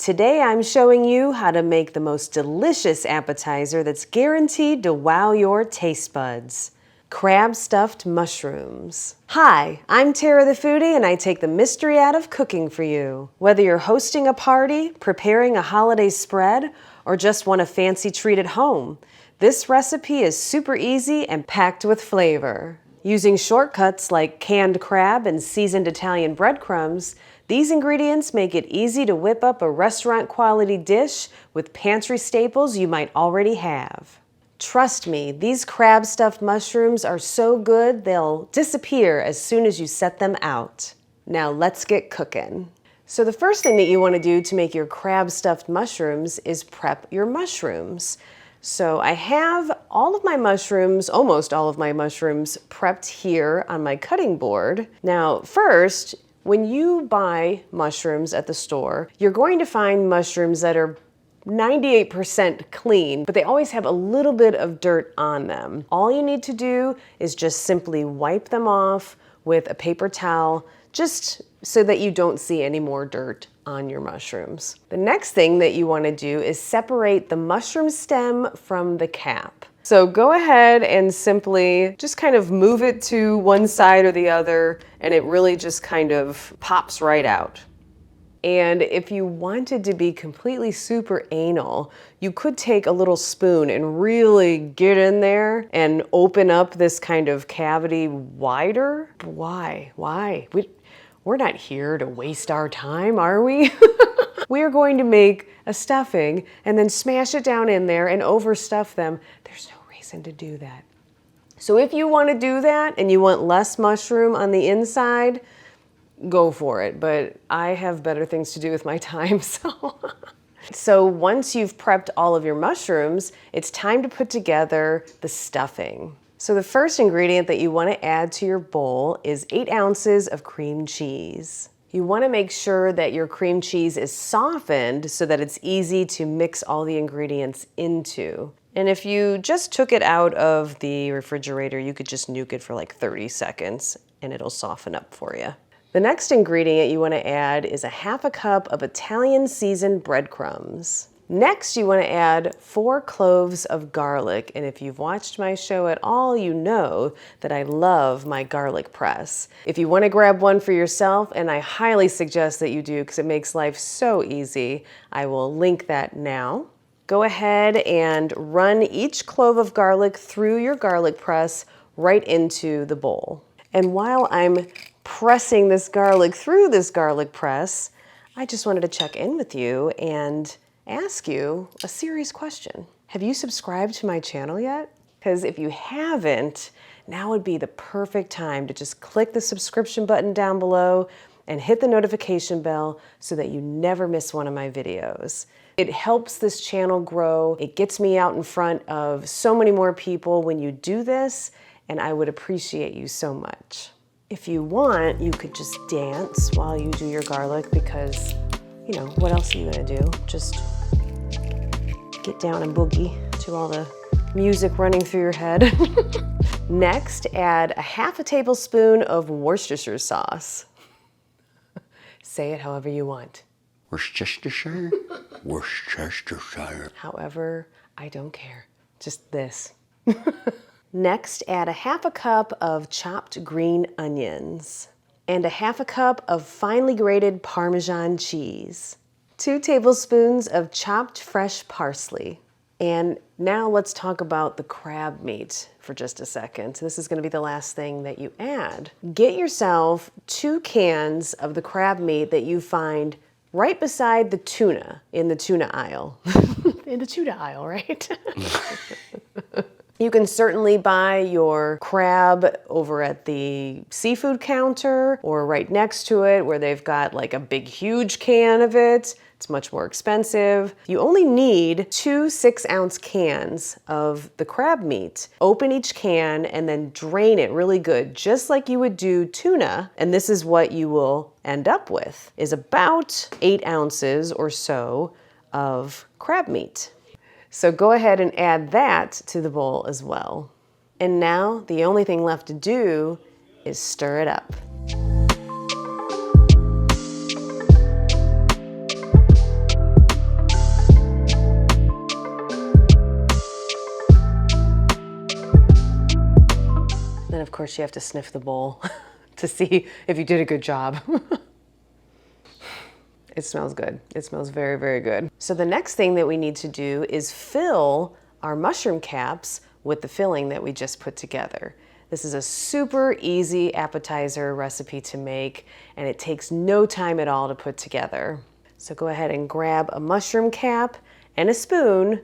Today I'm showing you how to make the most delicious appetizer that's guaranteed to wow your taste buds. Crab stuffed mushrooms. Hi, I'm Tara the Foodie and I take the mystery out of cooking for you. Whether you're hosting a party, preparing a holiday spread, or just want a fancy treat at home, this recipe is super easy and packed with flavor. Using shortcuts like canned crab and seasoned Italian breadcrumbs, these ingredients make it easy to whip up a restaurant-quality dish with pantry staples you might already have. Trust me, these crab stuffed mushrooms are so good they'll disappear as soon as you set them out. Now let's get cooking. So the first thing that you want to do to make your crab stuffed mushrooms is prep your mushrooms. So I have all of my mushrooms, almost all of my mushrooms, prepped here on my cutting board. Now first, when you buy mushrooms at the store, you're going to find mushrooms that are 98% clean, but they always have a little bit of dirt on them. All you need to do is just simply wipe them off with a paper towel, just so that you don't see any more dirt on your mushrooms. The next thing that you want to do is separate the mushroom stem from the cap. So go ahead and simply just kind of move it to one side or the other, and it really just kind of pops right out. And if you wanted to be completely super anal, you could take a little spoon and really get in there and open up this kind of cavity wider. Why? We're not here to waste our time, are we? We are going to make a stuffing and then smash it down in there and overstuff them. There's no reason to do that. So if you want to do that and you want less mushroom on the inside, go for it. But I have better things to do with my time, So once you've prepped all of your mushrooms, it's time to put together the stuffing. So the first ingredient that you want to add to your bowl is 8 ounces of cream cheese. You want to make sure that your cream cheese is softened so that it's easy to mix all the ingredients into. And if you just took it out of the refrigerator, you could just nuke it for like 30 seconds and it'll soften up for you. The next ingredient you want to add is 1/2 cup of Italian seasoned breadcrumbs. Next, you want to add 4 cloves of garlic, and if you've watched my show at all, you know that I love my garlic press. If you want to grab one for yourself, and I highly suggest that you do because it makes life so easy, I will link that now. Go ahead and run each clove of garlic through your garlic press right into the bowl. And while I'm pressing this garlic through this garlic press, I just wanted to check in with you and ask you a serious question. Have you subscribed to my channel yet? Because if you haven't, now would be the perfect time to just click the subscription button down below and hit the notification bell so that you never miss one of my videos. It helps this channel grow. It gets me out in front of so many more people when you do this, and I would appreciate you so much. If you want, you could just dance while you do your garlic because, you know, what else are you gonna do? Just get down and boogie to all the music running through your head. Next, add 1/2 tablespoon of Worcestershire sauce. Say it however you want. Worcestershire? Worcestershire. However, I don't care. Just this. Next, add 1/2 cup of chopped green onions and 1/2 cup of finely grated Parmesan cheese, 2 tablespoons of chopped fresh parsley. And now let's talk about the crab meat for just a second. This is going to be the last thing that you add. Get yourself 2 cans of the crab meat that you find right beside the tuna in the tuna aisle. In the tuna aisle, right? You can certainly buy your crab over at the seafood counter or right next to it where they've got like a big, huge can of it. It's much more expensive. You only need 2 6-ounce cans of the crab meat. Open each can and then drain it really good, just like you would do tuna. And this is what you will end up with, is about 8 ounces or so of crab meat. So go ahead and add that to the bowl as well. And now the only thing left to do is stir it up. course, you have to sniff the bowl to see if you did a good job. It smells good. It smells very, very good. So the next thing that we need to do is fill our mushroom caps with the filling that we just put together. This is a super easy appetizer recipe to make, and it takes no time at all to put together. So go ahead and grab a mushroom cap and a spoon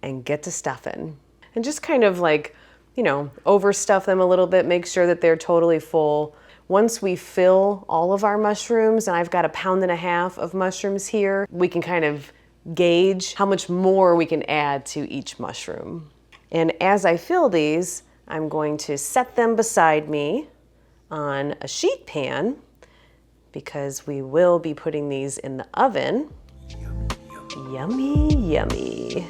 and get to stuffing. And just kind of like, you know, overstuff them a little bit, make sure that they're totally full. Once we fill all of our mushrooms, and I've got 1.5 pounds of mushrooms here, we can kind of gauge how much more we can add to each mushroom. And as I fill these, I'm going to set them beside me on a sheet pan because we will be putting these in the oven. Yummy, yummy.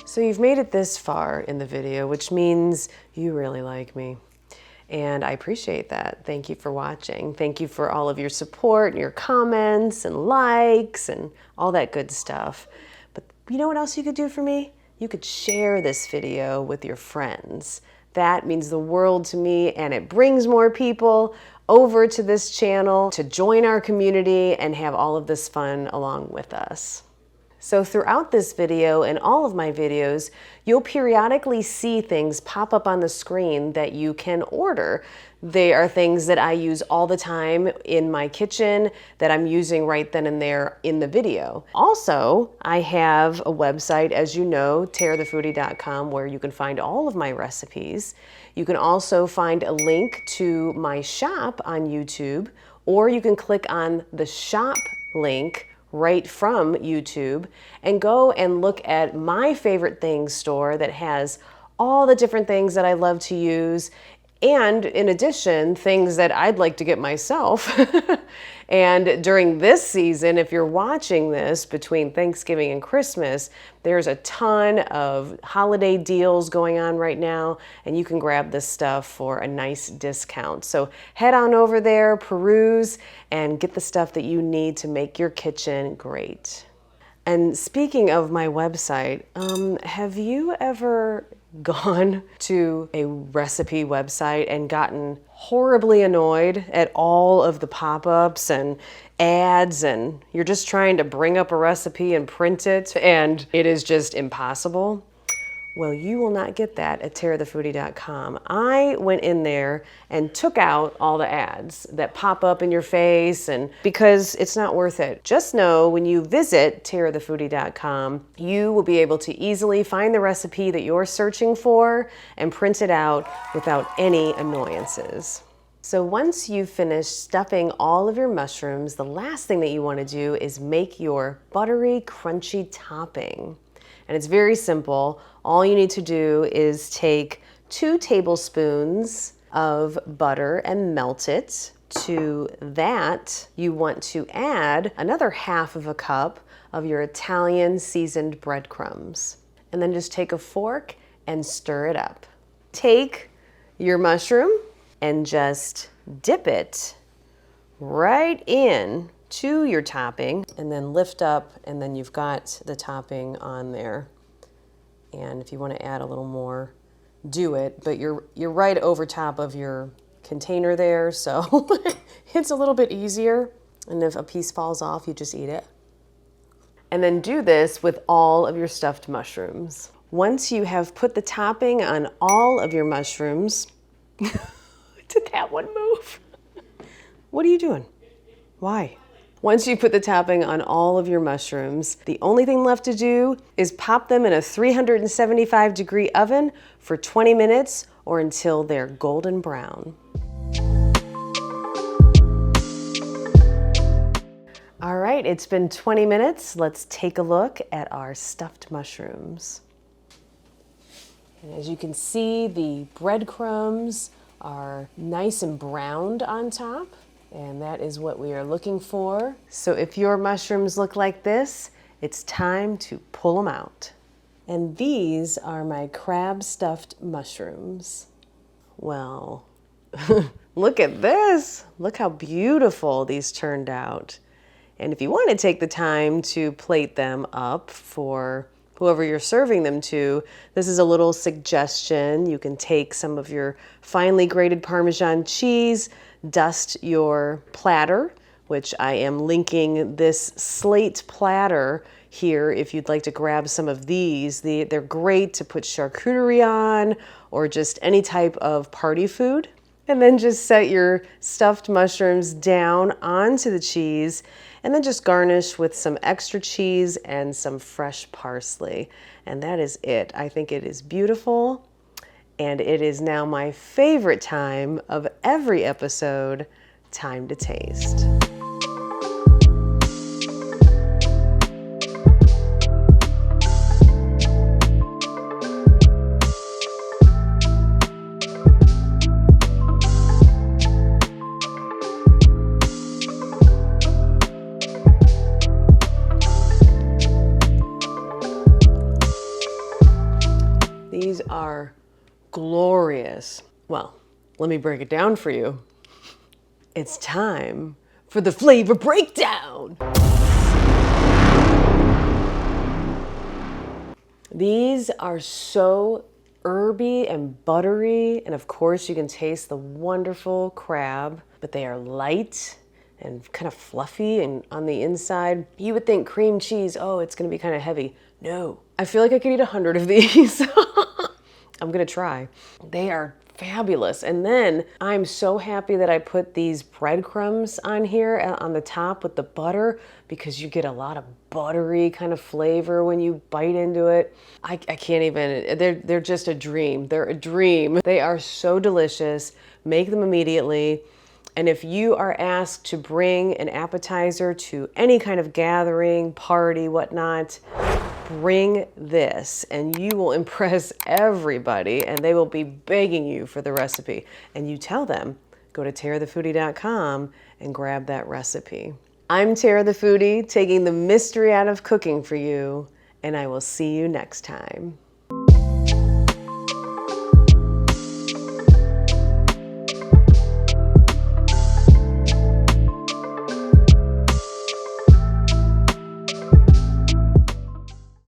So you've made it this far in the video, which means you really like me. And I appreciate that. Thank you for watching. Thank you for all of your support and your comments and likes and all that good stuff. But you know what else you could do for me? You could share this video with your friends. That means the world to me, and it brings more people over to this channel to join our community and have all of this fun along with us. So throughout this video and all of my videos, you'll periodically see things pop up on the screen that you can order. They are things that I use all the time in my kitchen that I'm using right then and there in the video. Also, I have a website, as you know, tarathefoodie.com, where you can find all of my recipes. You can also find a link to my shop on YouTube, or you can click on the shop link right from YouTube and go and look at my favorite things store that has all the different things that I love to use, and in addition, things that I'd like to get myself. And during this season, if you're watching this between Thanksgiving and Christmas, there's a ton of holiday deals going on right now, and you can grab this stuff for a nice discount. So head on over there, peruse, and get the stuff that you need to make your kitchen great. And speaking of my website, have you ever gone to a recipe website and gotten horribly annoyed at all of the pop-ups and ads, and you're just trying to bring up a recipe and print it and it is just impossible? Well, you will not get that at tarathefoodie.com. I went in there and took out all the ads that pop up in your face, and because it's not worth it. Just know when you visit tarathefoodie.com, you will be able to easily find the recipe that you're searching for and print it out without any annoyances. So once you've finished stuffing all of your mushrooms, the last thing that you want to do is make your buttery, crunchy topping. And it's very simple. All you need to do is take 2 tablespoons of butter and melt it. To that, you want to add another 1/2 cup of your Italian seasoned breadcrumbs. And then just take a fork and stir it up. Take your mushroom and just dip it right in to your topping, and then lift up, and then you've got the topping on there. And if you want to add a little more, do it, but you're right over top of your container there, so it's a little bit easier. And if a piece falls off, you just eat it. And then do this with all of your stuffed mushrooms. Once you have put the topping on all of your mushrooms, did that one move? What are you doing? Why? Once you put the topping on all of your mushrooms, the only thing left to do is pop them in a 375-degree oven for 20 minutes or until they're golden brown. All right, it's been 20 minutes. Let's take a look at our stuffed mushrooms. And as you can see, the breadcrumbs are nice and browned on top. And that is what we are looking for. So if your mushrooms look like this, it's time to pull them out. And these are my crab stuffed mushrooms. Well, look at this. Look how beautiful these turned out. And if you want to take the time to plate them up for whoever you're serving them to, this is a little suggestion. You can take some of your finely grated Parmesan cheese, dust your platter, which I am linking this slate platter here if you'd like to grab some of these. They're great to put charcuterie on or just any type of party food. And then just set your stuffed mushrooms down onto the cheese and then just garnish with some extra cheese and some fresh parsley. And that is it. I think it is beautiful. And it is now my favorite time of every episode, time to taste. These are glorious. Well, let me break it down for you. It's time for the flavor breakdown. These are so herby and buttery, and of course you can taste the wonderful crab, but they are light and kind of fluffy and on the inside. You would think cream cheese, oh, it's gonna be kind of heavy. No, I feel like I could eat 100 of these. I'm gonna try. They are fabulous. And then I'm so happy that I put these breadcrumbs on here on the top with the butter, because you get a lot of buttery kind of flavor when you bite into it. I can't even, they're just a dream. They're a dream. They are so delicious. Make them immediately. And if you are asked to bring an appetizer to any kind of gathering, party, whatnot, bring this and you will impress everybody and they will be begging you for the recipe. And you tell them, go to tarathefoodie.com and grab that recipe. I'm Tara the Foodie, taking the mystery out of cooking for you, and I will see you next time.